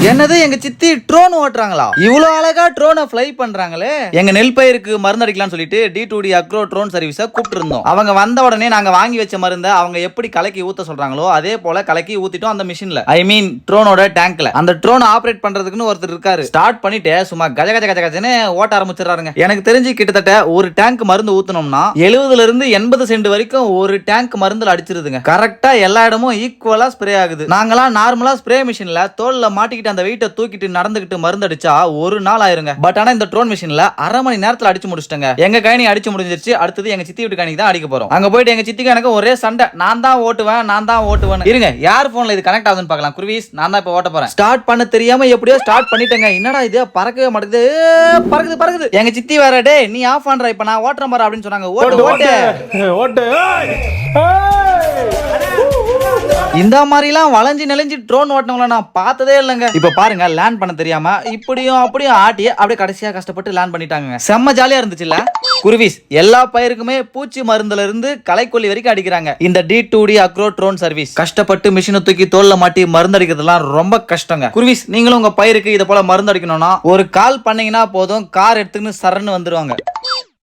என்னது எங்க சித்தி ட்ரோன் ஓட்டுறாங்களா? இவ்வளவு அழகா ட்ரோனை ஃப்ளை பண்றாங்களே. எங்க நெல் பயிருக்கு மருந்து அடிக்கலாம்னு சொல்லிட்டு D2D அக்ரோ ட்ரோன் சர்வீஸ கூப்பிட்டு இருந்தோம். அவங்க வந்த உடனே நாங்க வாங்கி வச்ச மருந்தை அவங்க எப்படி கலக்கி ஊத்த சொல்றாங்களோ அதே போல கலக்கி ஊத்திட்டோம் அந்த மிஷின்ல. ஐ மீன் ட்ரோனோட டேங்க்ல. அந்த ட்ரோன் ஆபரேட் பண்றதுக்குன்னு ஒருத்தர் இருக்காரு. ஸ்டார்ட் பண்ணிட்டு சும்மா கஜ கஜ கஜ கஜன்னு ஓட்ட ஆரம்பிச்சிடறாருங்க. எனக்கு தெரிஞ்சு கிட்டத்தட்ட ஒரு டேங்க் மருந்து ஊத்தணும்னா 70 இருந்து 80 சென்ட் வரைக்கும் ஒரு டேங்க் மருந்துல அடிச்சிருதுங்க. கரெக்டா எல்லா இடமும் ஈக்குவலா ஸ்ப்ரே ஆகுது. நாங்களாம் நார்மலா ஸ்ப்ரே மிஷின்ல தோல்ல மாட்டிக்கிட்டு அந்த வெயிட்ட தூக்கிட்டு நடந்துகிட்டு மருந்து அடிச்சா ஒரு நாள் ஆயிருங்க. பட் ஆனா இந்த ட்ரோன் மிஷின்ல அரை மணி நேரத்துல அடிச்சு முடிச்சிட்டங்க. எங்க கைனி அடிச்சு முடிஞ்சிருச்சு. அடுத்தது எங்க சித்தி வீட்டு கைனிக்கு தான் அடிக்க போறோம். அங்க போயிட்டு எங்க சித்திக்கு எனக்கு ஒரே சண்டை. நான் தான் ஓட்டுவேன். இருங்க யார் போன்ல இது கனெக்ட் ஆகுதுன்னு பார்க்கலாம். குருவிஸ் நான் தான் இப்ப ஓட்ட போறேன். ஸ்டார்ட் பண்ண தெரியாம எப்படியோ ஸ்டார்ட் பண்ணிட்டேங்க. என்னடா இது பறக்கவே மாட்டேங்குது. பறக்குது. எங்க சித்தி வேற டே நீ ஆஃப் பண்ற இப்ப நான் ஓட்டுறேன் பாரு அப்படின்னு சொன்னாங்க. ஓட்டு. இந்த மாதிரிலாம் வளைஞ்சு நெளிஞ்சு ட்ரோன் ஓட்டினவங்கள நான் பார்த்ததே இல்லைங்க. இப்ப பாருங்க லேண்ட் பண்ண தெரியாம இப்படியும் அப்படியும் ஆட்டி அப்படியே கடைசியா கஷ்டப்பட்டு லேண்ட் பண்ணிட்டாங்க. செம்ம ஜாலியா இருந்துச்சுல்ல. குருவிஸ் எல்லா பயிருக்குமே பூச்சி மருந்துல இருந்து களைக்கொல்லி வரைக்கும் அடிக்கிறாங்க இந்த D2D அக்ரோ ட்ரோன் சர்வீஸ். கஷ்டப்பட்டு மிஷினை தூக்கி தோல்ல மாட்டி மருந்து அடிக்கிறதுலாம் ரொம்ப கஷ்டங்க. குருவிஸ் நீங்களும் உங்க பயிருக்கு இதை போல மருந்து அடிக்கணும்னா ஒரு கால் பண்ணீங்கன்னா போதும், கார் எடுத்துன்னு சரன்னு வந்துருவாங்க.